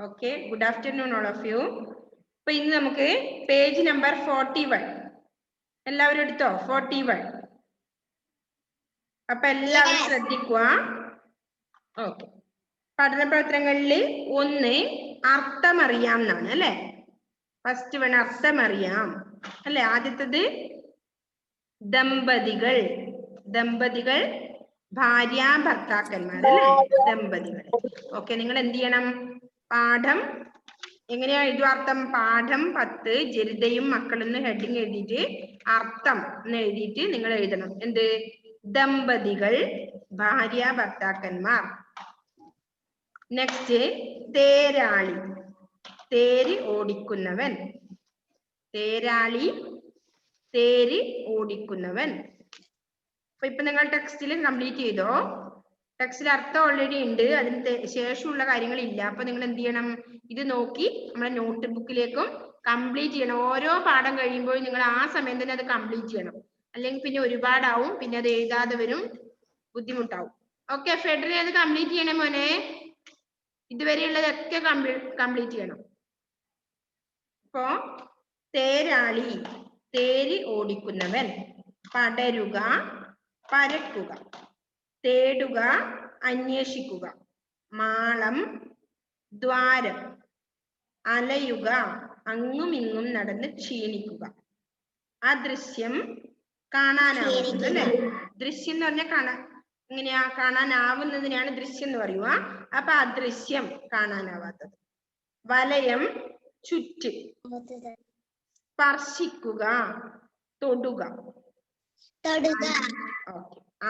Okay, good afternoon all of you. അപ്പോൾ ഇന്ന് നമുക്ക് പേജ് നമ്പർ 41 എല്ലാവരും എടുത്തോ 41. അപ്പൊ എല്ലാവരും ശ്രദ്ധിക്കുക. ഓക്കെ, പഠന പ്രവർത്തനങ്ങളിൽ ഒന്ന് അർത്ഥമറിയാം എന്നാണ് അല്ലെ. ഫസ്റ്റ് വൺ അർത്ഥമറിയാം അല്ലെ. ആദ്യത്തത് ദമ്പതികൾ. ദമ്പതികൾ ഭാര്യ ഭർത്താക്കന്മാർ അല്ലെ, ദമ്പതികൾ. ഓക്കെ, നിങ്ങൾ എന്ത് ചെയ്യണം? പാഠം എങ്ങനെയാ എഴുതുക? അർത്ഥം പാഠം 10 ജരിതയും മക്കളെന്ന് ഹെഡിങ് എഴുതിയിട്ട് അർത്ഥം എന്ന് എഴുതിയിട്ട് നിങ്ങൾ എഴുതണം. എന്ത്? ദമ്പതികൾ ഭാര്യ ഭർത്താക്കന്മാർ. നെക്സ്റ്റ് തേരാളി, തേര് ഓടിക്കുന്നവൻ. തേരാളി തേര് ഓടിക്കുന്നവൻ. അപ്പൊ ഇപ്പൊ നിങ്ങൾ ടെക്സ്റ്റിൽ കംപ്ലീറ്റ് ചെയ്തോ? ടെക്സ്റ്റിൽ അർത്ഥം ഓൾറെഡി ഉണ്ട്, അതിന് ശേഷമുള്ള കാര്യങ്ങൾ ഇല്ല. അപ്പൊ നിങ്ങൾ എന്ത് ചെയ്യണം? ഇത് നോക്കി നമ്മുടെ നോട്ട് ബുക്കിലേക്കും കംപ്ലീറ്റ് ചെയ്യണം. ഓരോ പാഠം കഴിയുമ്പോൾ നിങ്ങൾ ആ സമയം തന്നെ അത് കംപ്ലീറ്റ് ചെയ്യണം. അല്ലെങ്കിൽ പിന്നെ ഒരുപാടാവും, പിന്നെ അത് എഴുതാതെ വരും, ബുദ്ധിമുട്ടാവും. ഓക്കെ, ഫെഡറിനെ അത് കംപ്ലീറ്റ് ചെയ്യണം മോനെ. ഇതുവരെയുള്ളതൊക്കെ കംപ്ലീറ്റ് ചെയ്യണം. അപ്പോ തേരാളി തേര് ഓടിക്കുന്നവൻ. പടരുക പരക്കുക. തേടുക അന്വേഷിക്കുക. മാളം ദ്വാരം. അലയുക അങ്ങും ഇങ്ങും നടന്ന് ക്ഷീണിക്കുക. അദൃശ്യം കാണാനാവുന്നത് അല്ലെ. ദൃശ്യം എന്ന് പറഞ്ഞാൽ ഇങ്ങനെയാ കാണാനാവുന്നതിനാണ് ദൃശ്യം എന്ന് പറയുക. അപ്പൊ അദൃശ്യം കാണാനാവാത്തത്. വലയം ചുറ്റ്. സ്പർശിക്കുക തൊടുക.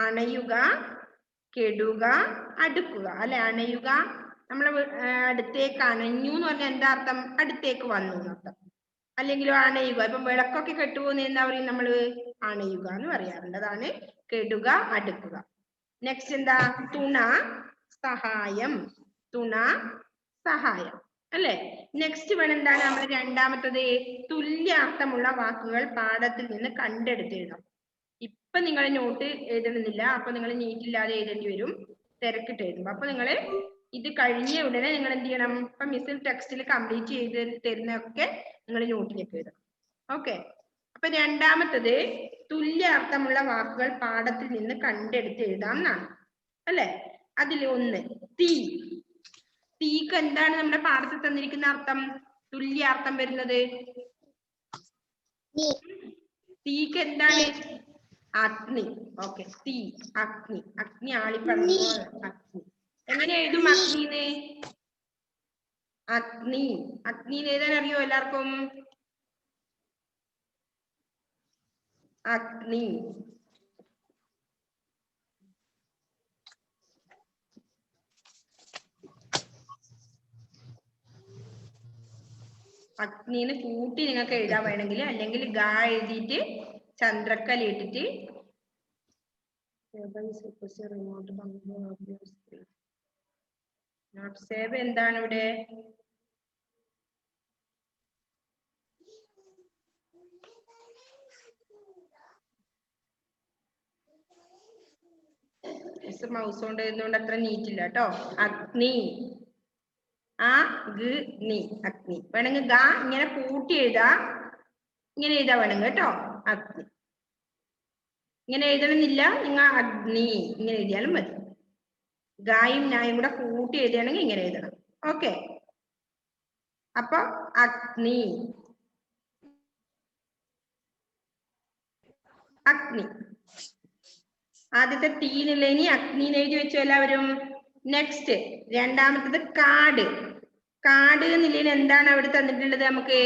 അണയുക കെടുക അടുക്കുക അല്ലെ. അണയുക നമ്മളെ അടുത്തേക്ക് അണഞ്ഞു എന്ന് പറഞ്ഞാൽ എന്താ അർത്ഥം? അടുത്തേക്ക് വന്നു എന്നർത്ഥം. അല്ലെങ്കിലോ അണയുക, ഇപ്പൊ വിളക്കൊക്കെ കെട്ടുപോകുന്ന എന്താ പറയും? നമ്മള് അണയുക എന്ന് പറയാറുണ്ട്. അതാണ് കെടുക അടുക്കുക. നെക്സ്റ്റ് എന്താ? തുണ സഹായം. തുണ സഹായം അല്ലെ. നെക്സ്റ്റ് വൺ എന്താണ്? നമ്മൾ രണ്ടാമത്തത് തുല്യാർത്ഥമുള്ള വാക്കുകൾ പാഠത്തിൽ നിന്ന് കണ്ടെടുത്ത് എഴുതാം. ഇപ്പൊ നിങ്ങൾ നോട്ട് എഴുതണമെന്നില്ല, അപ്പൊ നിങ്ങൾ നീറ്റില്ലാതെ എഴുതേണ്ടി വരും, തിരക്കിട്ട് എഴുതുമ്പോ. അപ്പൊ നിങ്ങൾ ഇത് കഴിഞ്ഞ ഉടനെ നിങ്ങൾ എന്ത് ചെയ്യണം? ഇപ്പൊ മിസ്സിൽ ടെക്സ്റ്റിൽ കംപ്ലീറ്റ് ചെയ്ത് തരുന്നതൊക്കെ നിങ്ങൾ നോട്ടിലേക്ക് എഴുതണം. ഓക്കെ, അപ്പൊ രണ്ടാമത്തത് തുല്യാർത്ഥമുള്ള വാക്കുകൾ പാഠത്തിൽ നിന്ന് കണ്ടെടുത്ത് എഴുതാം എന്നാണ് അല്ലെ. അതിൽ ഒന്ന് തീ. തീക്ക് എന്താണ് നമ്മുടെ പാഠത്തിൽ തന്നിരിക്കുന്ന അർത്ഥം? തുല്യാർത്ഥം വരുന്നത് തീക്ക് എന്താണ്? അഗ്നി. ഓക്കെ, തീ അഗ്നി. അഗ്നി ആളിപ്പടർന്നു അഗ്നി. എങ്ങനെ എഴുതും അഗ്നിന്ന്? അഗ്നി. അഗ്നി എഴുതാൻ അറിയോ എല്ലാവർക്കും? അഗ്നി. അഗ്നിന്ന് കൂട്ടി നിങ്ങൾക്ക് എഴുതാൻ വേണമെങ്കിൽ, അല്ലെങ്കിൽ ഗാ എഴുതിയിട്ട് ചന്ദ്രക്കല ഇട്ടിട്ട് നോട്ട് സേവ് എന്താണ് ഇവിടെ? മൗസ് കൊണ്ട് എഴുതുകൊണ്ട് അത്ര നീറ്റില്ല കേട്ടോ. അഗ്നി അഗ്നി. അഗ്നി വേണമെങ്കിൽ ഗാ ഇങ്ങനെ കൂട്ടി എഴുതാ, ഇങ്ങനെ എഴുതാ വേണമെങ്കിൽ കേട്ടോ. അഗ്നി ഇങ്ങനെ എഴുതണമെന്നില്ല, നിങ്ങൾ അഗ്നി ഇങ്ങനെ എഴുതിയാലും മതി. ഗായും നായും കൂടെ കൂട്ടി എഴുതുകയാണെങ്കിൽ ഇങ്ങനെ എഴുതണം. ഓക്കെ, അപ്പൊ അഗ്നി. അഗ്നി ആദ്യത്തെ തീനുള്ള. ഇനി അഗ്നി എഴുതി വെച്ചു എല്ലാവരും. നെക്സ്റ്റ് രണ്ടാമത്തത് കാട്. കാട് എന്നുള്ളതിന് എന്താണ് അവിടെ തന്നിട്ടുള്ളത് നമുക്ക്?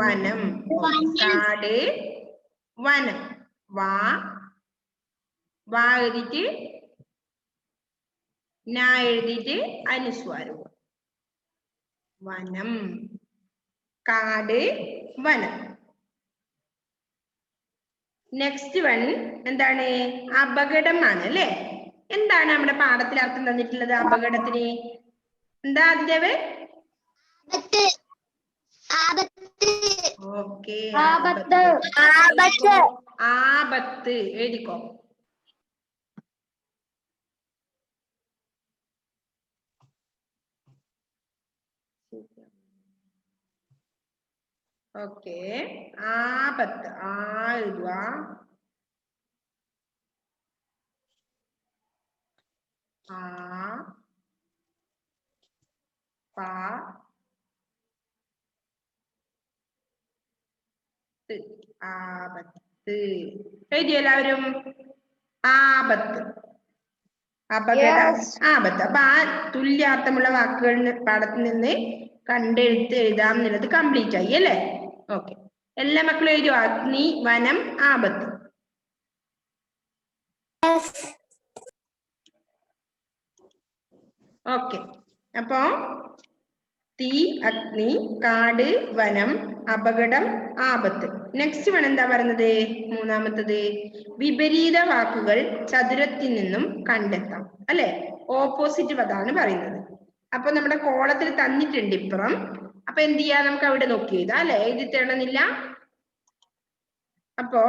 വനം. കാട് വനം. വാ എഴുതിട്ട് നാ എഴുതിട്ട് അനുസ്വാരവും. വനം കാട് വനം. നെക്സ്റ്റ് വൺ എന്താണ്? അപകടം ആണ് അല്ലെ. എന്താണ് നമ്മുടെ പാഠത്തിൽ അർത്ഥം തന്നിട്ടുള്ളത് അപകടത്തിന്? എന്താ അതിന്റെ? ഓക്കെ, ആപത്ത് എഴുതിക്കോ. ഓക്കെ. ആപത്ത്. ആ എഴുതുക. ആ പ ആപത്ത്. എഴുതിയോ എല്ലാവരും? ആപത്ത്, അപകടം, ആപത്ത്. അപ്പൊ ആ തുല്യാർത്ഥമുള്ള വാക്കുകൾ പാഠത്തിൽ നിന്ന് കണ്ടെടുത്ത് എഴുതാം എന്നുള്ളത് കംപ്ലീറ്റ് ആയി അല്ലേ? ഓക്കെ. എല്ലാ മക്കളും എഴുതിയോ? അഗ്നി, വനം, ആപത്ത്. ഓക്കെ. അപ്പോ തീ, അഗ്നി, കാട്, വനം, അപകടം, ആപത്ത്. നെക്സ്റ്റ് വൺ എന്താ പറയുന്നത്? മൂന്നാമത്തത് വിപരീത വാക്കുകൾ ചതുരത്തിൽ നിന്നും കണ്ടെത്താം അല്ലെ? ഓപ്പോസിറ്റ് പദമാണ് പറയുന്നത്. അപ്പൊ നമ്മുടെ കോളത്തിൽ തന്നിട്ടുണ്ട് ഇപ്പുറം. അപ്പൊ എന്ത് ചെയ്യാ? നമുക്ക് അവിടെ നോക്കി എഴുതാം അല്ലെ? എഴുതി തരണമെന്നില്ല. അപ്പോ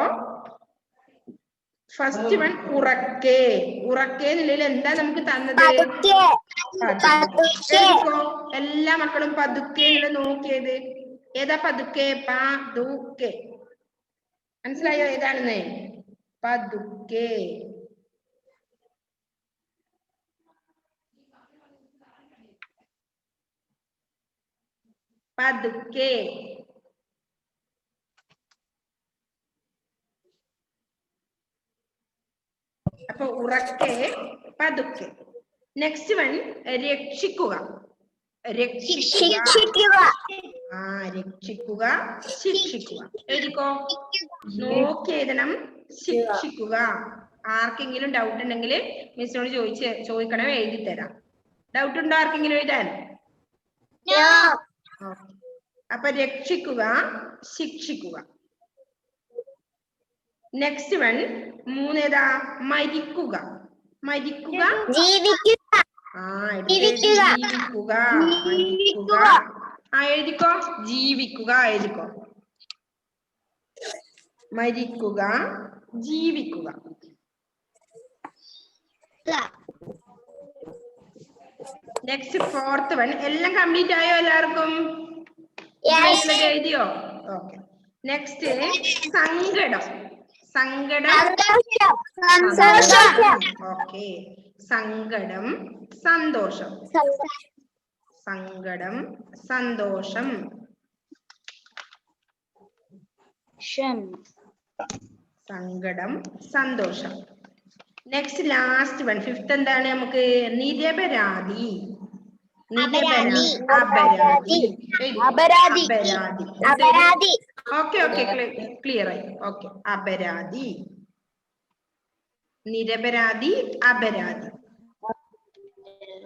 ഫസ്റ്റ് വൺ ഉറക്കെ. ഉറക്കെ എന്നുള്ളതിൽ എന്താ നമുക്ക് തന്നത്? എഴുതിക്കോ എല്ലാ മക്കളും. പതുക്കെ എന്നുള്ളത് നോക്കിയത് ഏതാ? പതുക്കെ. പതുക്കെ. മനസ്സിലായോ ഏതാണെന്ന്? പതുക്കെ. പതുക്കെ. അപ്പൊ ഉറക്കെ, പതുക്കെ. നെക്സ്റ്റ് വൺ രക്ഷിക്കുക. രക്ഷിക്കുക. രക്ഷിക്കുക, ശിക്ഷിക്കുക. എഴുതിക്കോ. നോക്കി എഴുതണം. ശിക്ഷിക്കുക. ആർക്കെങ്കിലും ഡൗട്ട് ഉണ്ടെങ്കിൽ മിസ്സിനോട് ചോദിക്കണം, എഴുതി തരാം. ഡൗട്ട് ഉണ്ടോ ആർക്കെങ്കിലും എഴുതാൻ? അപ്പൊ രക്ഷിക്കുക, ശിക്ഷിക്കുക. Next one മൂന്നേതാ? മരിക്കുക. മരിക്കുക, ജീവിക്കുക. ജീവിക്കുക, മരിക്കുക. എഴുതിക്കോ. ജീവിക്കുക എഴുതിക്കോ. മരിക്കുക, ജീവിക്കുക. Next fourth one. എല്ലാം കംപ്ലീറ്റ് ആയോ എല്ലാവർക്കും? എഴുതിയോ? ഓക്കെ. നെക്സ്റ്റ് സങ്കടം. സങ്കടം, ഓക്കെ. സങ്കടം, സന്തോഷം. സങ്കടം, സന്തോഷം. സങ്കടം, സന്തോഷം. നെക്സ്റ്റ് ലാസ്റ്റ് വൺ ഫിഫ്ത്ത് എന്താണ് നമുക്ക്? നിരപരാധി. അപരാധി. ഓക്കെ ഓക്കെ, ക്ലിയർ ആയി. ഓക്കെ. അപരാധി, നിരപരാധി, അപരാധി.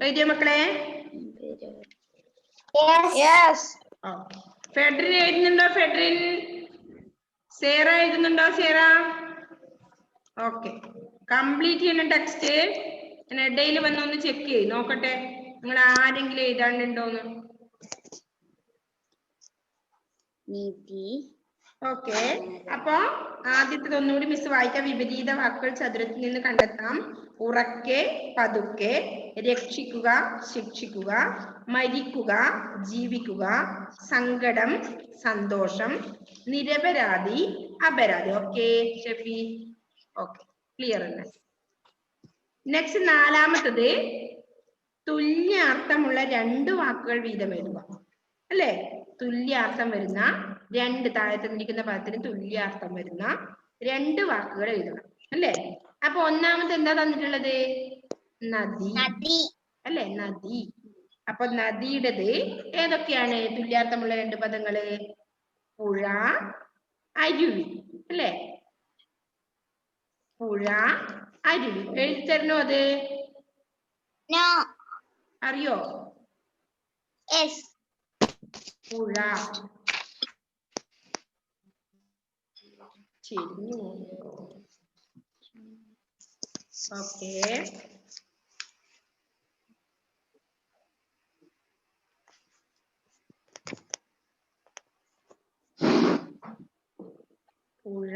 എഴുതിയോ മക്കളെ? ഫെഡറിൻ എഴുതുന്നുണ്ടോ? ഫെഡറിൻ. സേറ എഴുതുന്നുണ്ടോ? സേറ. ഓക്കെ. കംപ്ലീറ്റ് ചെയ്യുന്ന ടെക്സ്റ്റ് ഇടയിൽ വന്നൊന്ന് ചെക്ക് ചെയ്ത് നോക്കട്ടെ, നിങ്ങൾ ആരെങ്കിലും എഴുതാണ്ടുണ്ടോന്ന്. ഓക്കെ. അപ്പൊ ആദ്യത്തെ ഒന്നുകൂടി മിസ് വായിക്കാം. വിപരീത വാക്കുകൾ ചതുരത്തിൽ നിന്ന് കണ്ടെത്താം. ഉറക്കെ, പതുക്കെ, രക്ഷിക്കുക, ശിക്ഷിക്കുക, മരിക്കുക, ജീവിക്കുക, സങ്കടം, സന്തോഷം, നിരപരാധി, അപരാധി. ഓക്കെ ഷെഫി? ഓക്കെ, ക്ലിയർ അല്ലേ? നെക്സ്റ്റ് നാലാമത്തത് തുല്യാർത്ഥമുള്ള രണ്ട് വാക്കുകൾ വീതം എഴുതുക അല്ലെ? തുല്യാർത്ഥം വരുന്ന രണ്ട്, താഴെ തന്നിരിക്കുന്ന പദത്തിന് തുല്യാർത്ഥം വരുന്ന രണ്ട് വാക്കുകൾ എഴുതണം അല്ലെ? അപ്പൊ ഒന്നാമത്തെ എന്താ തന്നിട്ടുള്ളത്? നദി അല്ലെ? നദി. അപ്പൊ നദിയുടേത് ഏതൊക്കെയാണ് തുല്യാർത്ഥമുള്ള രണ്ട് പദങ്ങള്? പുഴ, അരുവി അല്ലെ? പുഴ, അരുവി. എഴുതിത്തരണോ അത്? അറിയോ? പുഴ. ഓക്കെ. പുഴ.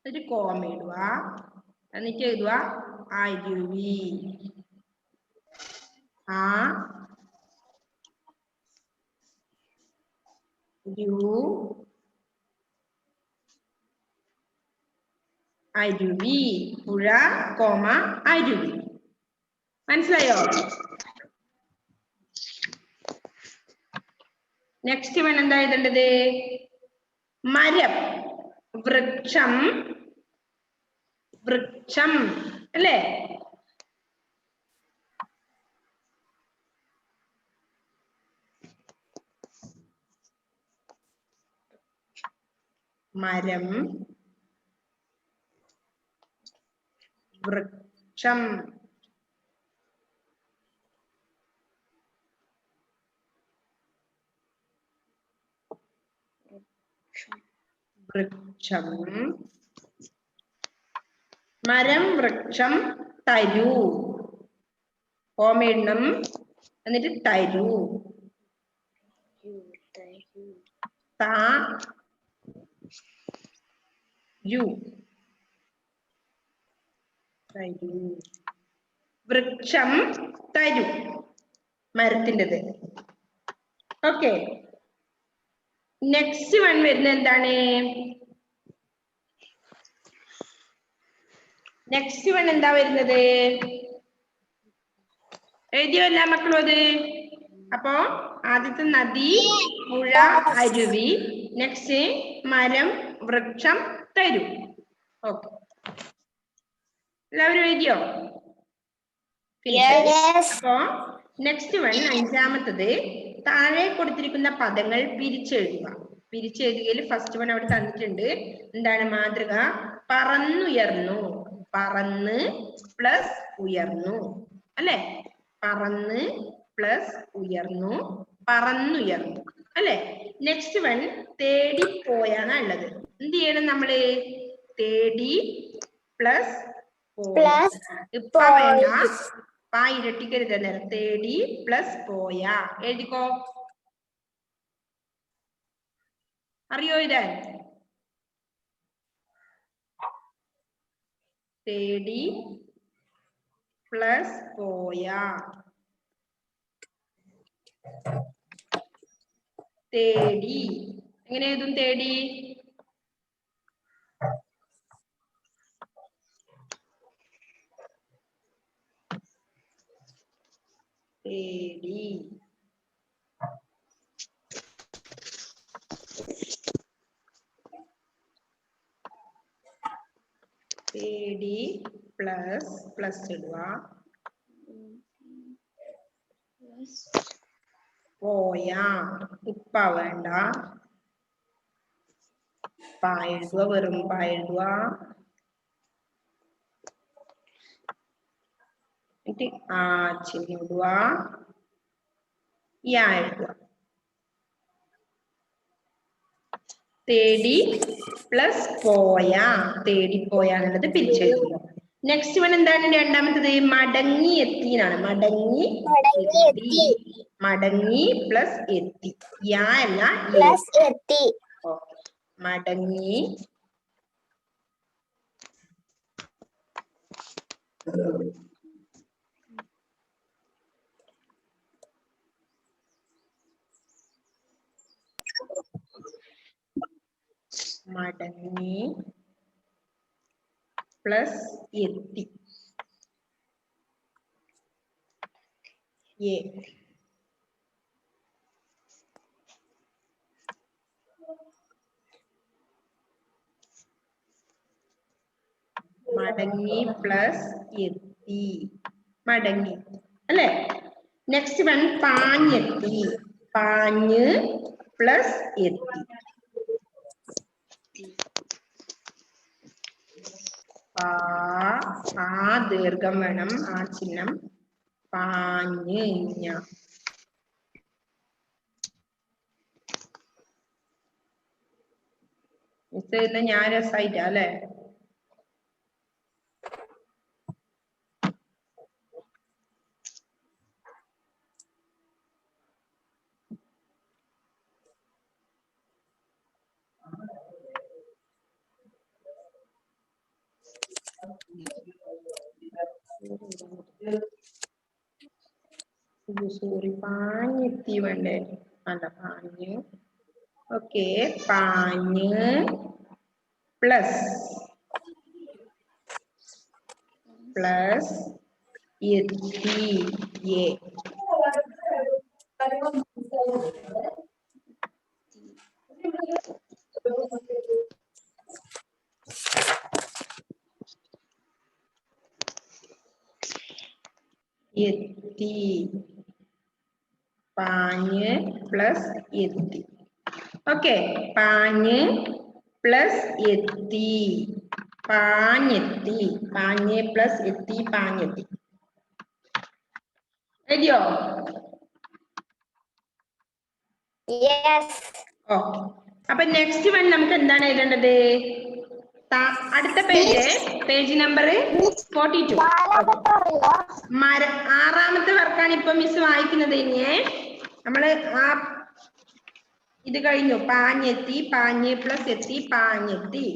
ഒരു കോമ ഇടുക, എന്നിട്ട് എഴുതുക അരുവി. അരുവി. പുഴ, അരുവി. മനസ്സിലായോ? നെക്സ്റ്റ് വൺ എന്താ എഴുതേണ്ടത്? മരം, വൃക്ഷം, വൃക്ഷം അല്ലേ? മരം, വൃക്ഷം, വൃക്ഷം, മരം, വൃക്ഷം, തരു. ഓമെണ്ണം എന്നിട്ട് തരു. വൃക്ഷം, തരു, മരത്തിൻ്റെത്. ഓക്കെ. നെക്സ്റ്റ് വൺ വരുന്നത് എന്താണ്? നെക്സ്റ്റ് വൺ എന്താ വരുന്നത്? എഴുതിയോ എല്ലാ മക്കളും അത്? അപ്പോ ആദ്യത്തെ നദി, പുഴ, അരുവി. നെക്സ്റ്റ് മരം, വൃക്ഷം, തരു. ഓക്കെ, എല്ലാവരും എഴുതിയോ? അപ്പോ നെക്സ്റ്റ് വൺ അഞ്ചാമത്തത്, താഴെ കൊടുത്തിരിക്കുന്ന പദങ്ങൾ പിരിച്ചെഴുതുക. പിരിച്ചെഴുതുകയിൽ ഫസ്റ്റ് വൺ അവിടെ തന്നിട്ടുണ്ട്. എന്താണ് മാതൃക? പറന്നുയർന്നു. പറന്ന് പ്ലസ് ഉയർന്നു അല്ലെ? പറന്ന് പ്ലസ് ഉയർന്നു, പറന്നുയർന്നു അല്ലെ? നെക്സ്റ്റ് വൺ തേടിപ്പോയാണ് ഉള്ളത്. എന്ത് ചെയ്യണം നമ്മള്? തേടി പ്ലസ് ഇപ്പ വേണ്ട, പാ ഇരട്ടിക്കരുത്. തേടി പ്ലസ് പോയ. എഴുതിക്കോ. അറിയോ ഇതാൻ? തേടി പ്ലസ് പോയ. തേടി എങ്ങനെ എഴുതും? തേടി തേടി. തേടി പ്ലസ് ഇടുക. പോയ. ഇപ്പ വേണ്ട, പാ എഴുതുക. വെറും പാ എഴുതുക. ആ ചിഹ്നിടുക. യാ എഴുതുക. തേടി പ്ലസ് പോയ. തേടിപ്പോയ എന്നുള്ളത് പിരിച്ചെഴുതുക. നെക്സ്റ്റ് വൺ എന്താണ്? രണ്ടാമത്തത് മടങ്ങി എത്തി എന്നാണ്. മടങ്ങി പ്ലസ് എത്തി. യാ അല്ല, പ്ലസ് എത്തി. മടങ്ങി മടങ്ങി പ്ലസ് എത്തി. മടങ്ങി പ്ലസ് എത്തി. മടങ്ങി അല്ലെ? നെക്സ്റ്റ് വൺ പാഞ്ഞെത്തി. പാഞ്ഞ് പ്ലസ് എത്തി. ആ ദീർഘം വേണം. ആ ചിഹ്നം. പാഞ്ഞ്. ഞാൻ രസമായിട്ടാ അല്ലെ? സോറി, പാഞ്ഞെത്തി വേണ്ടേ? അല്ല, പാഞ്ഞ് ഓക്കെ, പാഞ്ഞ് പ്ലസ് എത്തി എ. എത്തി, പാഞ്ഞ് പ്ലസ് എത്തി. ഓക്കെ, പാഞ്ഞ് പ്ലസ് എത്തി, പാഞ്ഞെത്തി. പാഞ്ഞ് പ്ലസ് എത്തി, പാഞ്ഞെത്തി. എഴുതിയോ? ഓക്കെ, അപ്പൊ നെക്സ്റ്റ് വൺ നമുക്ക് എന്താണ് എഴുതേണ്ടത്? അടുത്ത പേജ് നമ്പർ 42. ആറാമത്തെ വർക്കാണ് ഇപ്പൊ മിസ് വായിക്കുന്നത്. ഇനിയെ നമ്മള് ഇത് കഴിഞ്ഞു. പാഞ്ഞെത്തി, പാഞ്ഞ് പ്ലസ് എത്തി, പാഞ്ഞെത്തി.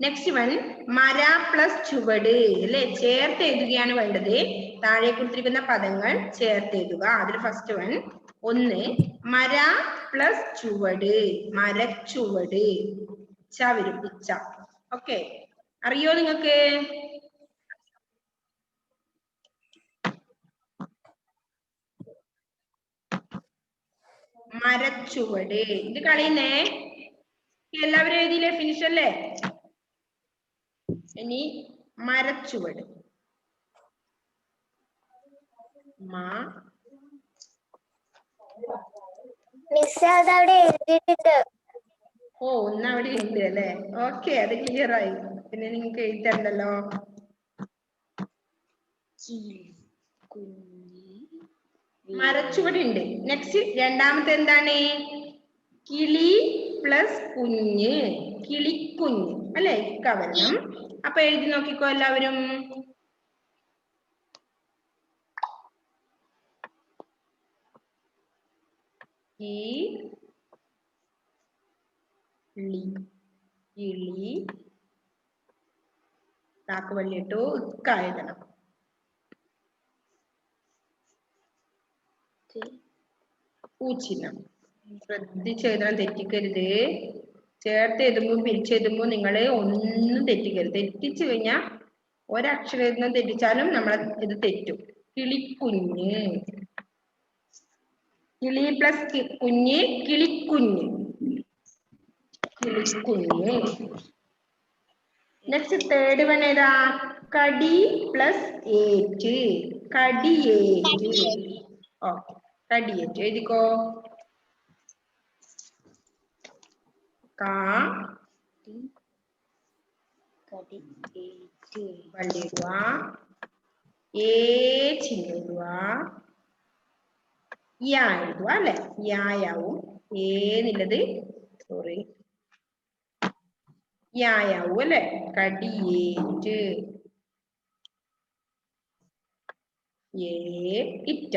നെക്സ്റ്റ് വൺ മര പ്ലസ് ചുവട് അല്ലെ, ചേർത്ത് എഴുതുകയാണ് വേണ്ടത്. താഴെ കൊടുത്തിരിക്കുന്ന പദങ്ങൾ ചേർത്ത് എഴുതുക. അതിൽ ഫസ്റ്റ് വൺ, ഒന്ന് മര പ്ലസ് ചുവട്, മരച്ചുവട്. ഇച്ച വരും, ഇച്ച. ഓക്കെ, അറിയോ നിങ്ങൾക്ക്? മരച്ചുവട്. ഇത് കളയുന്നേ. എല്ലാവരും എഴുതിയില്ലേ? ഫിനിഷ് അല്ലേ? ഇനി മരച്ചുവട്. ഓ, ഒന്ന് അവിടെ ഉണ്ട് അല്ലേ? ഓക്കെ, അത് ക്ലിയർ ആയി. പിന്നെ നിങ്ങൾക്ക് എഴുതണ്ടല്ലോ. മരച്ചുവട് ഉണ്ട്. നെക്സ്റ്റ് രണ്ടാമത്തെ എന്താണ്? കിളി പ്ലസ് കുഞ്ഞ്, കിളിക്കുഞ്ഞ് അല്ലെ? ഇക്കവരണം. അപ്പൊ എഴുതി നോക്കിക്കോ എല്ലാവരും. കിളി താക്ക് വള്ളിയിട്ടു, ഇക്ക എഴുതണം. പൂച്ചിഹ്നം ശ്രദ്ധിച്ചെഴുതണം, തെറ്റിക്കരുത്. ചേർത്ത് എഴുതുമ്പോൾ പിരിച്ചെഴുതുമ്പോൾ നിങ്ങൾ ഒന്നും തെറ്റിക്കരുത്. തെറ്റിച്ചു കഴിഞ്ഞാൽ ഒരക്ഷരം തെറ്റിച്ചാലും നമ്മളെ ഇത് തെറ്റും. കിളിക്കുഞ്ഞ്, കിളി പ്ലസ് കുഞ്ഞ്, കിളിക്കുഞ്ഞ്, കിളിക്കുഞ്ഞ്. നെക്സ്റ്റ് തേർഡ് വൺ ഏതാ? കടി പ്ലസ് ഏറ്റ്, കടിയേറ്റ്. ഓക്കെ, കടിയേറ്റ് എഴുതിക്കോ. വള്ളിയിടുക, ചിഹ്നിടുക, യാ എഴുതുക അല്ലെ? യായാവും. ഏന്നുള്ളത് സോറി യായാവും അല്ലെ? കടിയേറ്റ്, ഇറ്റ.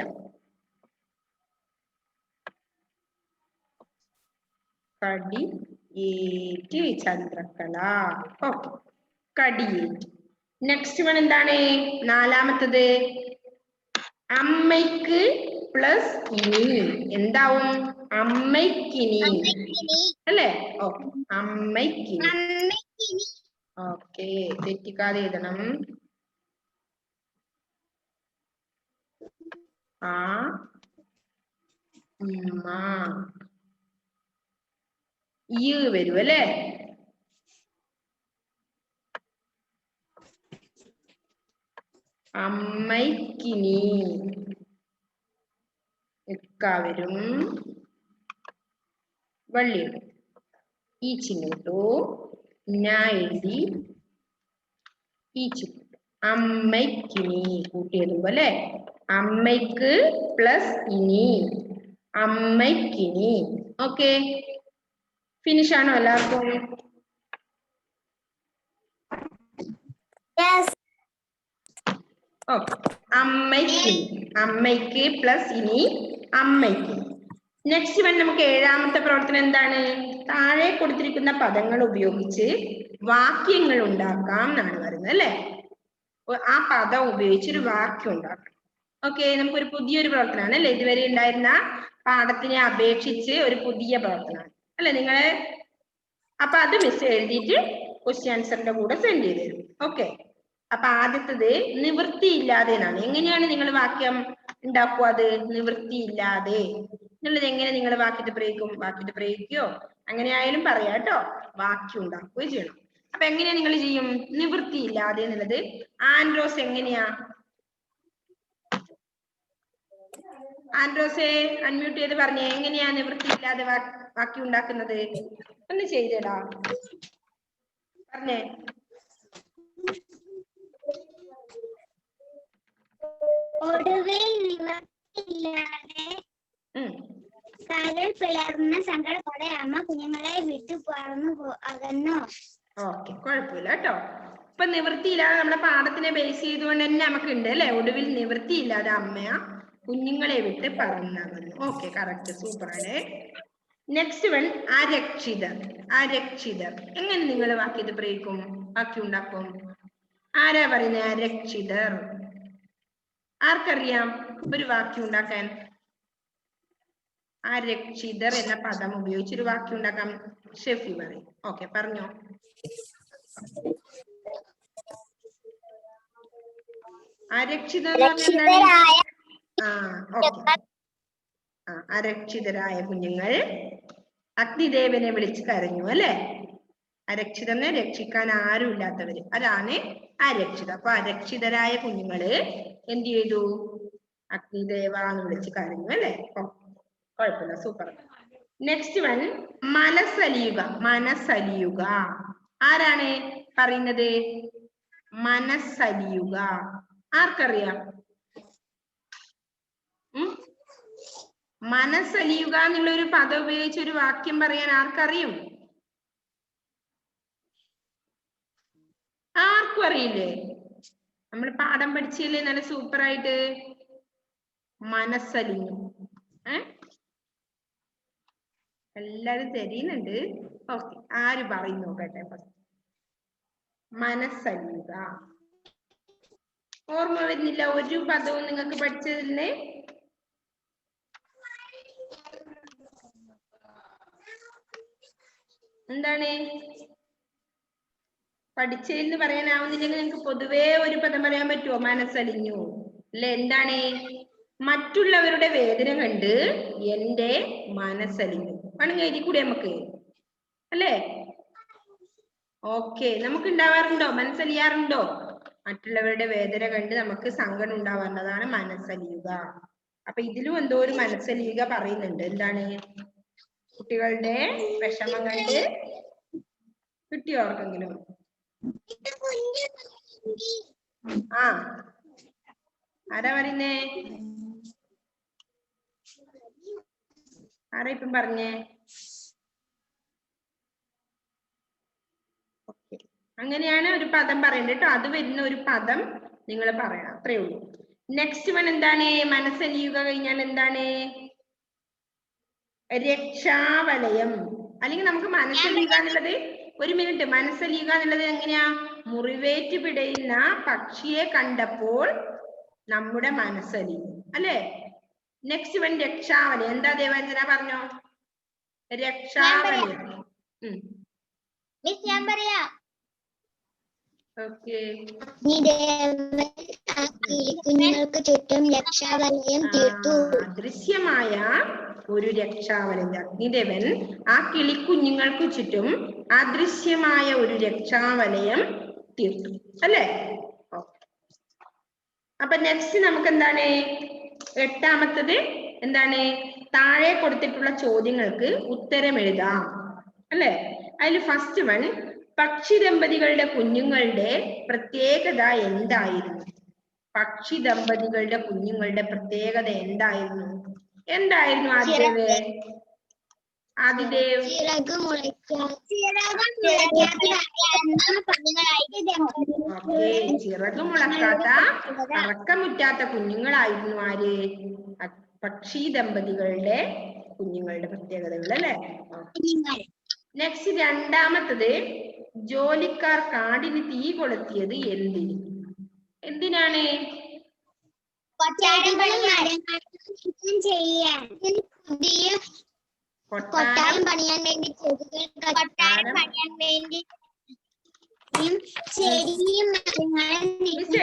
കടിയേറ്റ്, ചന്ദ്രക്കല. ഓക്കെ, കടിയേറ്റ്. നെക്സ്റ്റ് വൺ എന്താണ്? നാലാമത്തത് അമ്മയ്ക്ക് പ്ലസ് ഇനി. എന്താവും? അമ്മയ്ക്കിനി അല്ലേ? ഓക്കെ, അമ്മയ്ക്കിനി. ഓക്കെ, തെറ്റിക്കാതെ എഴുതണം. ഉമ്മ ഈ വരും അല്ലേ? അമ്മയ്ക്കിനി ഇക്ക വരും, വള്ളിയിടും. ഈ ചിഹ്നിട്ടു, ഞാൻ എഴുതി, ഈ ചിഹ്നം. അമ്മയ്ക്കിനി കൂട്ടിയെഴുതുമ്പോ അല്ലെ? അമ്മയ്ക്ക് പ്ലസ് ഇനി, അമ്മയ്ക്കിനി. ഓക്കെ, ഫിനിഷ് ആണോ എല്ലാവർക്കും? ഓക്കെ, അമ്മയ്ക്കിനി, അമ്മയ്ക്ക് പ്ലസ് ഇനി, അമ്മയ്ക്ക്. നെക്സ്റ്റ് വൺ നമുക്ക് ഏഴാമത്തെ പ്രവർത്തനം എന്താണ്? താഴെ കൊടുത്തിരിക്കുന്ന പദങ്ങൾ ഉപയോഗിച്ച് വാക്യങ്ങൾ ഉണ്ടാക്കാം എന്നാണ് പറയുന്നത് അല്ലെ? ആ പദം ഉപയോഗിച്ച് ഒരു വാക്യം ഉണ്ടാക്കാം. ഓക്കെ, നമുക്കൊരു പുതിയൊരു പ്രവർത്തനമാണ് അല്ലെ? ഇതുവരെ ഉണ്ടായിരുന്ന പാഠത്തിനെ അപേക്ഷിച്ച് ഒരു പുതിയ പ്രവർത്തനമാണ്. അല്ലെ നിങ്ങളെ? അപ്പൊ അത് മിസ് എഴുതിയിട്ട് ക്വസ്റ്റ്യൻ ആൻസറിന്റെ കൂടെ സെൻഡ് ചെയ്ത് തരും. ഓക്കെ. അപ്പൊ ആദ്യത്തത് നിവൃത്തിയില്ലാതെ എന്നാണ്. എങ്ങനെയാണ് നിങ്ങൾ വാക്യം ഉണ്ടാക്കുക? അത് നിവൃത്തിയില്ലാതെ എന്നുള്ളത് എങ്ങനെ നിങ്ങൾ വാക്യത്തെ പ്രയോഗിക്കുകയോ അങ്ങനെ ആയാലും പറയാം കേട്ടോ. വാക്യം ഉണ്ടാക്കുകയോ ചെയ്യണം. അപ്പൊ എങ്ങനെയാ നിങ്ങൾ ചെയ്യും? നിവൃത്തിയില്ലാതെ എന്നുള്ളത് ആൻഡ്രോസ് എങ്ങനെയാ? ആൻഡ്രോസെ അൺമ്യൂട്ട് ചെയ്ത് പറഞ്ഞേ, എങ്ങനെയാ നിവൃത്തിയില്ലാതെ വാക്യം ഉണ്ടാക്കുന്നത്? ഒന്ന് ചെയ്തേടാ, പറഞ്ഞേ. ഒടുവിൽ നിവൃത്തിയില്ലാതെ കരൾ പിളർന്ന സങ്കടത്തോടെ അമ്മ കുഞ്ഞുങ്ങളെ വിട്ടു അകന്നു. ഓക്കെ, കുഴപ്പമില്ല കേട്ടോ. ഇപ്പൊ നിവൃത്തിയില്ലാതെ നമ്മുടെ പാഠത്തിനെ ബേസ് ചെയ്തുകൊണ്ട് തന്നെ നമുക്ക് ഉണ്ട് അല്ലെ? ഒടുവിൽ നിവൃത്തിയില്ലാതെ അമ്മ കുഞ്ഞുങ്ങളെ വിട്ട് പറന്നകന്നു. ഓക്കെ, കറക്റ്റ്, സൂപ്പർ ആണ്. നെക്സ്റ്റ് വൺ അരക്ഷിതർ. അരക്ഷിതർ എങ്ങനെ നിങ്ങൾ വാക്യത് പ്രയോഗിക്കും? വാക്യം ഉണ്ടാക്കും? ആരാ പറയുന്നത് അരക്ഷിതർ? ആർക്കറിയാം ഒരു വാക്യം ഉണ്ടാക്കാൻ? അരക്ഷിതർ എന്ന പദം ഉപയോഗിച്ചൊരു വാക്യം ഉണ്ടാക്കാം. ഷെഫി പറയും. ഓക്കെ, പറഞ്ഞോ. അരക്ഷിതർ അരക്ഷിതരായ കുഞ്ഞുങ്ങൾ അഗ്നിദേവനെ വിളിച്ച് കരഞ്ഞു അല്ലെ? അരക്ഷിതനെ രക്ഷിക്കാൻ ആരും ഇല്ലാത്തവര്, അതാണ് അരക്ഷിത. അപ്പൊ അരക്ഷിതരായ കുഞ്ഞുങ്ങള് എന്ത് ചെയ്തു? അഗ്നിദേവ എന്ന് വിളിച്ച് കരഞ്ഞു അല്ലെ? കുഴപ്പമില്ല, സൂപ്പർ. നെക്സ്റ്റ് വൺ മനസ്സലിയുക. മനസ്സലിയുക ആരാണ് പറയുന്നത്? മനസ്സലിയുക ആർക്കറിയാം? മനസ്സലിയുക എന്നുള്ള ഒരു പദം ഉപയോഗിച്ച് ഒരു വാക്യം പറയാൻ ആർക്കറിയും? ആർക്കും അറിയില്ലേ? നമ്മൾ പാഠം പഠിച്ചില്ലേ നല്ല സൂപ്പർ ആയിട്ട്? മനസ്സലിഞ്ഞു. എല്ലാരും തരുന്നുണ്ട്. ഓക്കെ, ആര് പറയും നോക്കട്ടെ. മനസ്സലിയുക. ഓർമ്മ വരുന്നില്ല ഒരു പദവും നിങ്ങൾക്ക് പഠിച്ചതിന്? എന്താണ് പഠിച്ചതെന്ന് പറയാനാവുന്നില്ലെങ്കിൽ നിങ്ങൾക്ക് പൊതുവേ ഒരു പദം പറയാൻ പറ്റുമോ? മനസ്സലിഞ്ഞു അല്ലെ? എന്താണ്? മറ്റുള്ളവരുടെ വേദന കണ്ട് എന്റെ മനസ്സലിഞ്ഞു. വേണമെങ്കിൽ എഴുതി കൂടെ നമുക്ക് അല്ലേ? ഓക്കെ, നമുക്ക് ഉണ്ടാവാറുണ്ടോ? മനസ്സലിയാറുണ്ടോ? മറ്റുള്ളവരുടെ വേദന കണ്ട് നമുക്ക് സങ്കടം ഉണ്ടാവാറുള്ളതാണ് മനസ്സലിയുക. അപ്പൊ ഇതിലും എന്തോ ഒരു മനസ്സലിയുക പറയുന്നുണ്ട്. എന്താണ്? കുട്ടികളുടെ വിഷമം കണ്ട് കിട്ടിയോ ആർക്കെങ്കിലും? ആരാ പറയുന്നേ? ആരാ ഇപ്പം പറഞ്ഞേ? അങ്ങനെയാണ് ഒരു പദം പറയേണ്ടത് കേട്ടോ. അത് വരുന്ന ഒരു പദം നിങ്ങൾ പറയണം, അത്രേ ഉള്ളൂ. നെക്സ്റ്റ് വൺ എന്താണ്? മനസ്സലിയുക കഴിഞ്ഞാൽ എന്താണ്? രക്ഷാവലയം. അല്ലെങ്കിൽ നമുക്ക് മനസ്സലിയുക എന്നുള്ളത്, ഒരു മിനിറ്റ്, മനസ്സലിയുക എന്നുള്ളത് എങ്ങനെയാ? മുറിവേറ്റ് പിടയുന്ന പക്ഷിയെ കണ്ടപ്പോൾ നമ്മുടെ മനസ്സലിയും അല്ലെ? നെക്സ്റ്റ് വൺ രക്ഷാവലയം. എന്താ ദേവാഞ്ജന പറഞ്ഞോ? രക്ഷാവലയം. കുഞ്ഞുങ്ങൾക്ക് ചുറ്റും രക്ഷാവലയം തീർത്തു. അദൃശ്യമായ ഒരു രക്ഷാവലയം. അഗ്നിദേവൻ ആ കിളിക്കുഞ്ഞുങ്ങൾക്ക് ചുറ്റും അദൃശ്യമായ ഒരു രക്ഷാവലയം തീർത്തു അല്ലേ? അപ്പൊ നെക്സ്റ്റ് നമുക്ക് എന്താണ്? എട്ടാമത്തത് എന്താണ്? താഴെ കൊടുത്തിട്ടുള്ള ചോദ്യങ്ങൾക്ക് ഉത്തരം എഴുതാം അല്ലെ? അതിൽ ഫസ്റ്റ് വൺ, പക്ഷി ദമ്പതികളുടെ കുഞ്ഞുങ്ങളുടെ പ്രത്യേകത എന്തായിരുന്നു? പക്ഷി ദമ്പതികളുടെ കുഞ്ഞുങ്ങളുടെ പ്രത്യേകത എന്തായിരുന്നു? എന്തായിരുന്നു ആദിദേവ്? ആദിദേവ് ചിറക് മുളക്കാത്ത പറക്കമുറ്റാത്ത കുഞ്ഞുങ്ങളായിരുന്നു ആര്? പക്ഷി ദമ്പതികളുടെ കുഞ്ഞുങ്ങളുടെ പ്രത്യേകതകൾ അല്ലെ? നെക്സ്റ്റ് രണ്ടാമത്തത്, ജോലിക്കാർ കാടിന് തീ കൊളുത്തിയത് എന്തിന്? എന്തിനാണ്? കൊട്ടാരം പണിയാൻ വേണ്ടി ചെടിയും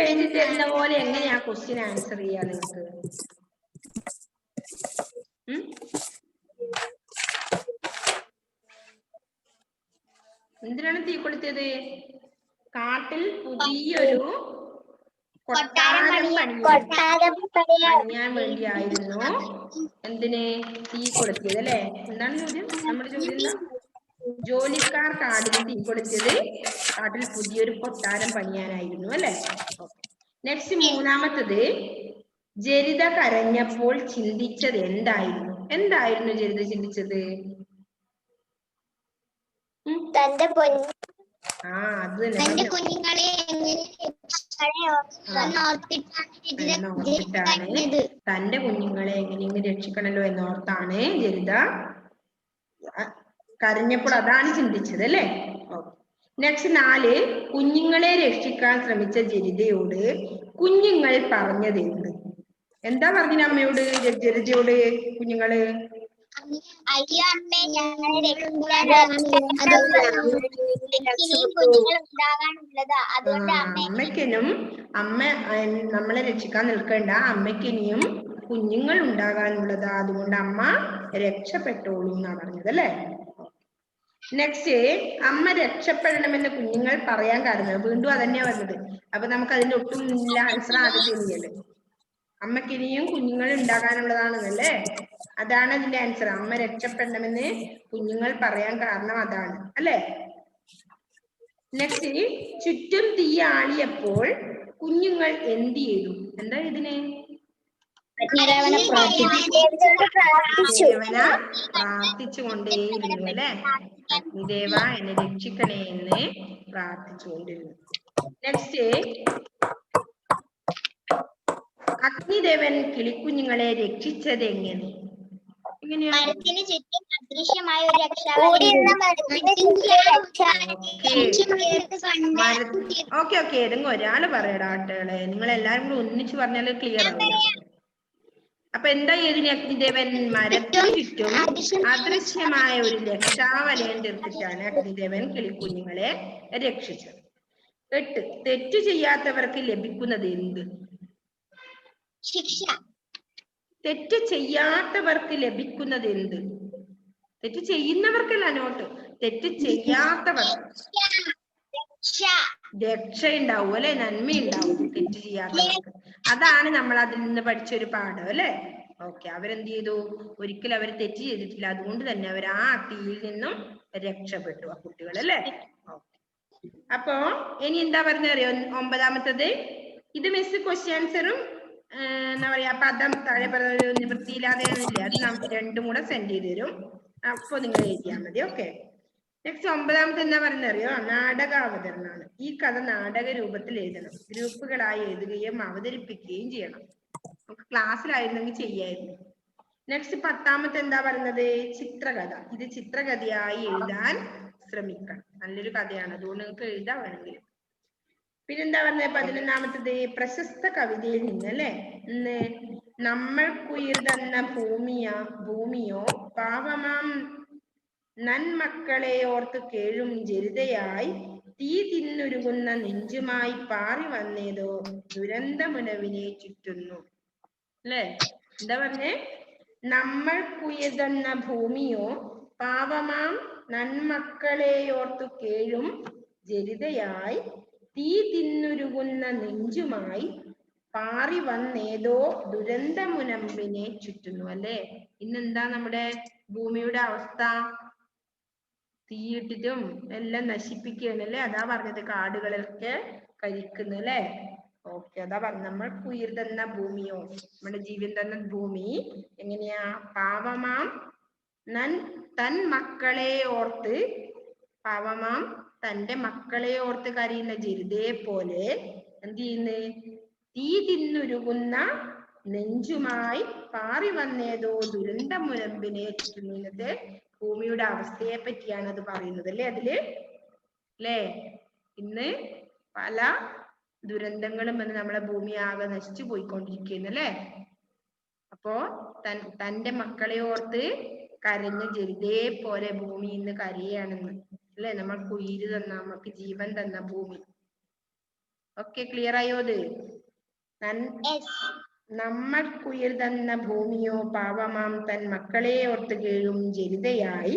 എഴുതി തരുന്ന പോലെ എങ്ങനെയാ ക്വസ്റ്റ്യൻ ആൻസർ ചെയ്യാ നിങ്ങൾക്ക്? എന്തിനാണ് തീ കൊളുത്തിയത്? കാട്ടിൽ പുതിയൊരു കൊട്ടാരം പണിയാൻ വേണ്ടിയായിരുന്നു എന്തിന് തീ കൊളുത്തിയത് അല്ലെ? എന്താണ് ചോദ്യം? നമ്മുടെ ചോദ്യം എന്താ? ജോലിക്കാർ കാടിന് തീ കൊളുത്തിയത് കാട്ടിൽ പുതിയൊരു കൊട്ടാരം പണിയാനായിരുന്നു അല്ലെ? നെക്സ്റ്റ് മൂന്നാമത്തത്, ജരിത കരഞ്ഞപ്പോൾ ചിന്തിച്ചത് എന്തായിരുന്നു? എന്തായിരുന്നു ജരിത ചിന്തിച്ചത്? തന്റെ കുഞ്ഞുങ്ങളെ എങ്ങനെയെങ്കിലും രക്ഷിക്കണല്ലോ എന്നോർത്താണ് ജരിത കരഞ്ഞപ്പോൾ അതാണ് ചിന്തിച്ചത് അല്ലേ? നെക്സ്റ്റ് 4, കുഞ്ഞുങ്ങളെ രക്ഷിക്കാൻ ശ്രമിച്ച ജരിതയോട് കുഞ്ഞുങ്ങൾ പറഞ്ഞത് എന്ത്? എന്താ പറഞ്ഞ അമ്മയോട്, ജരിതയോട് കുഞ്ഞുങ്ങള്? അമ്മയ്ക്കിനും നമ്മളെ രക്ഷിക്കാൻ നിൽക്കേണ്ട, അമ്മയ്ക്കിനിയും കുഞ്ഞുങ്ങൾ ഉണ്ടാകാനുള്ളതാ, അതുകൊണ്ട് അമ്മ രക്ഷപ്പെട്ടോളൂ എന്നാ പറഞ്ഞത് അല്ലേ? നെക്സ്റ്റ്, അമ്മ രക്ഷപ്പെടണമെന്ന് കുഞ്ഞുങ്ങൾ പറയാൻ കാരണം വീണ്ടും അതന്നെയാ പറഞ്ഞത്. അപ്പൊ നമുക്ക് അതിന്റെ ഒട്ടും ഇല്ല ആൻസർ ആദ്യത്തെ. അമ്മക്കിനിയും കുഞ്ഞുങ്ങൾ ഉണ്ടാകാനുള്ളതാണെന്നല്ലേ? അതാണ് അതിന്റെ ആൻസർ. അമ്മ രക്ഷപ്പെടണമെന്ന് കുഞ്ഞുങ്ങൾ പറയാൻ കാരണം അതാണ് അല്ലേ? നെക്സ്റ്റ്, ചുറ്റും തീ ആളിയപ്പോൾ കുഞ്ഞുങ്ങൾ എന്ത് ചെയ്തു? എന്താ ഇതിന്? പ്രാർത്ഥിച്ചുകൊണ്ടേയിരുന്നു അല്ലെ? അഗ്നിദേവ എന്നെ രക്ഷിക്കണേ എന്ന് പ്രാർത്ഥിച്ചുകൊണ്ടിരുന്നു. നെക്സ്റ്റ്, അഗ്നിദേവൻ കിളിക്കുഞ്ഞുങ്ങളെ രക്ഷിച്ചത് എങ്ങനെ? മരത്തിന് ചുറ്റും അദൃശ്യമായ ഒരു ഓക്കെ ഏതെങ്കിലും ഒരാള് പറയടാ ആട്ടുകളെ, നിങ്ങൾ എല്ലാരും കൂടി ഒന്നിച്ച് പറഞ്ഞാല് ക്ലിയർ ആവില്ല. അപ്പൊ എന്താ ഇതിന്? അഗ്നിദേവൻ മരത്തിന് ചുറ്റും അദൃശ്യമായ ഒരു രക്ഷാവലയം തീർത്തിട്ടാണ് അഗ്നിദേവൻ കിളിക്കുഞ്ഞുങ്ങളെ രക്ഷിച്ചത്. 8, തെറ്റു ചെയ്യാത്തവർക്ക് ലഭിക്കുന്നത് എന്ത്? ശിക്ഷ. തെറ്റ് ചെയ്യാത്തവർക്ക് ലഭിക്കുന്നത് എന്ത്? തെറ്റ് ചെയ്യുന്നവർക്കല്ല നോട്ട്, തെറ്റ് ചെയ്യാത്തവർക്ക് രക്ഷ ഉണ്ടാവും അല്ലെ? നന്മയുണ്ടാവും തെറ്റ് ചെയ്യാത്തവർക്ക്. അതാണ് നമ്മൾ അതിൽ നിന്ന് പഠിച്ചൊരു പാഠം അല്ലെ? ഓക്കെ, അവരെന്ത് ചെയ്തു? ഒരിക്കലും അവർ തെറ്റ് ചെയ്തിട്ടില്ല, അതുകൊണ്ട് തന്നെ അവർ ആ തീയിൽ നിന്നും രക്ഷപ്പെട്ടു ആ കുട്ടികൾ അല്ലെ? അപ്പോ ഇനി എന്താ പറഞ്ഞറിയോ? 9ാമത്തത്, ഇത് മിസ് ക്വസ്റ്റ്യൻ ആൻസറും എന്താ പറയാ പദം താഴെ പറഞ്ഞ നിവൃത്തിയില്ലാതെ അത് നമുക്ക് രണ്ടും കൂടെ സെൻഡ് ചെയ്ത് തരും. അപ്പൊ നിങ്ങൾ എഴുതിയാൽ മതി. ഓക്കെ. നെക്സ്റ്റ് 9ാമത്തെ എന്താ പറയുന്നറിയോ? നാടകാവതരണമാണ്. ഈ കഥ നാടക രൂപത്തിൽ എഴുതണം. ഗ്രൂപ്പുകളായി എഴുതുകയും അവതരിപ്പിക്കുകയും ചെയ്യണം. നമുക്ക് ക്ലാസ്സിലായിരുന്നെങ്കിൽ ചെയ്യായിരുന്നു. നെക്സ്റ്റ് 10ാമത്തെ എന്താ പറയുന്നത്? ചിത്രകഥ. ഇത് ചിത്രകഥയായി എഴുതാൻ ശ്രമിക്കണം. നല്ലൊരു കഥയാണ്, അതുകൊണ്ട് നിങ്ങൾക്ക് എഴുതാൻ വേണമെങ്കിൽ. പിന്നെന്താ പറഞ്ഞത്? 11ാമത്തത് പ്രശസ്ത കവിതയിൽ നിന്ന് അല്ലെ? നമ്മൾക്കുയിർ തന്ന ഭൂമിയോ പാവമാം നന്മക്കളെ ഓർത്ത് കേഴും ജരിതയായി തീ തിന്നുരുകുന്ന നെഞ്ചുമായി പാറി വന്നേതോ ദുരന്തമുനവിനെ ചുറ്റുന്നു അല്ലെ? എന്താ പറഞ്ഞേ? നമ്മൾക്കുയിർ തന്ന ഭൂമിയോ പാവമാം നന്മക്കളെ ഓർത്തു കേഴും ജരിതയായി തീ തിന്നുരുകുന്ന നെഞ്ചുമായി പാറി വന്നേതോ ദുരന്തമുനമ്പിനെ ചുറ്റുന്നു അല്ലെ? ഇന്നെന്താ നമ്മുടെ ഭൂമിയുടെ അവസ്ഥ? തീയിട്ടിട്ടും എല്ലാം നശിപ്പിക്കുകയാണ് അല്ലെ? അതാ പറഞ്ഞത്, കാടുകളൊക്കെ കരിക്കുന്നു അല്ലെ? ഓക്കെ, അതാ പറഞ്ഞ നമ്മൾക്ക് ഉയിർ തന്ന ഭൂമിയോ, നമ്മുടെ ജീവൻ തന്ന ഭൂമി എങ്ങനെയാ? പാവമാം തൻ മക്കളെ ഓർത്ത്, പാവമാം തന്റെ മക്കളെ ഓർത്ത് കരയുന്ന ജരിതയെ പോലെ എന്ത് ചെയ്യുന്നു? തീ തിന്നുരുകുന്ന നെഞ്ചുമായി പാറി വന്നേതോ ദുരന്തമുനമ്പിനെ ചുറ്റുന്നു. ഇന്നത്തെ ഭൂമിയുടെ അവസ്ഥയെ പറ്റിയാണ് അത് പറയുന്നത് അല്ലെ? അതില് അല്ലേ? ഇന്ന് പല ദുരന്തങ്ങളും വന്ന് നമ്മളെ ഭൂമി ആകെ നശിച്ചു പോയിക്കൊണ്ടിരിക്കുന്നു അല്ലെ? അപ്പോ തന്റെ മക്കളെ ഓർത്ത് കരഞ്ഞ ജരിതേ പോലെ ഭൂമി ഇന്ന് കരയാണെന്ന് അല്ലെ? നമ്മൾക്ക് ഉയിര് തന്ന, നമുക്ക് ജീവൻ തന്ന ഭൂമി. ഓക്കെ, ക്ലിയർ ആയോ? അത് നമ്മൾക്കുയിർ തന്ന ഭൂമിയോ പാവമാം തൻ മക്കളെ ഓർത്ത് കേഴും ജരിതയായി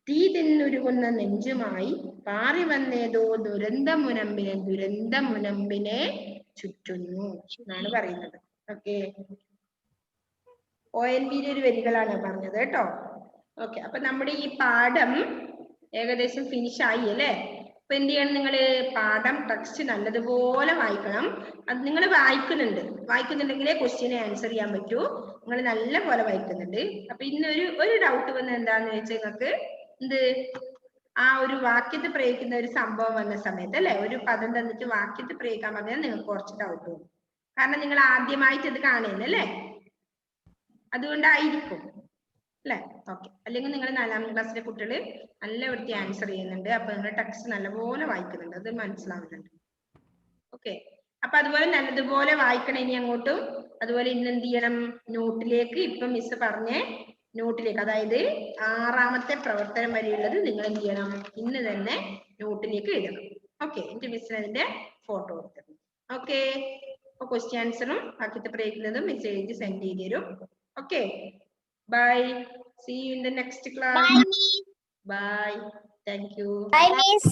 തീ തിന്നുരുകുന്ന നെഞ്ചുമായി പാറി വന്നേതോ ദുരന്തമുനമ്പിനെ ചുറ്റുന്നു എന്നാണ് പറയുന്നത്. ഓക്കെ, ONV ഒരു വരികളാണ് പറഞ്ഞത് കേട്ടോ. ഓക്കെ, അപ്പൊ നമ്മുടെ ഈ പാഠം ഏകദേശം ഫിനിഷ് ആയി അല്ലേ? അപ്പൊ എന്ത് ചെയ്യണം? നിങ്ങള് പാഠം ടെക്സ്റ്റ് നല്ലതുപോലെ വായിക്കണം. അത് നിങ്ങൾ വായിക്കുന്നുണ്ടെങ്കിലേ ക്വസ്റ്റ്യനെ ആൻസർ ചെയ്യാൻ പറ്റൂ. നിങ്ങൾ നല്ല പോലെ വായിക്കുന്നുണ്ട്. അപ്പൊ ഇന്നൊരു ഡൗട്ട് വന്നത് എന്താന്ന് വെച്ചാൽ, നിങ്ങൾക്ക് ആ ഒരു വാക്യത്തെ പ്രയോഗിക്കുന്ന ഒരു സംഭവം വന്ന സമയത്ത് അല്ലെ, ഒരു പദം തന്നിട്ട് വാക്യത്തെ പ്രയോഗിക്കാൻ പറഞ്ഞാൽ നിങ്ങൾക്ക് കുറച്ച് ഡൗട്ട് വരും. കാരണം നിങ്ങൾ ആദ്യമായിട്ട് ഇത് കാണുന്നല്ലേ, അതുകൊണ്ടായിരിക്കും അല്ലെ? ഓക്കെ, അല്ലെങ്കിൽ നിങ്ങൾ 4ാം ക്ലാസ്സിലെ കുട്ടികൾ നല്ല വൃത്തി ആൻസർ ചെയ്യുന്നുണ്ട്. അപ്പൊ നിങ്ങൾ ടെക്സ്റ്റ് നല്ലപോലെ വായിക്കുന്നുണ്ട്, അത് മനസ്സിലാവുന്നുണ്ട്. ഓക്കെ, അപ്പൊ അതുപോലെ നല്ലതുപോലെ വായിക്കണം ഇനി അങ്ങോട്ടും. അതുപോലെ ഇന്ന് എന്ത് ചെയ്യണം? നോട്ടിലേക്ക് ഇപ്പൊ മിസ് പറഞ്ഞ നോട്ടിലേക്ക്, അതായത് 6ാമത്തെ പ്രവർത്തനം വരെയുള്ളത് നിങ്ങൾ എന്ത് ചെയ്യണം? ഇന്ന് തന്നെ നോട്ടിലേക്ക് എഴുതണം. ഓക്കെ, എന്റെ മിസ്സിന് അതിന്റെ ഫോട്ടോ കൊടുത്തത്. ഓക്കെ, അപ്പൊ ക്വസ്റ്റ്യൻ ആൻസറും വാക്യത്തെ പ്രയോഗിക്കുന്നതും മിസ് എഴുതി സെൻഡ് ചെയ്ത് തരും. Okay, bye, see you in the next class. Bye. Thank you. Bye, miss.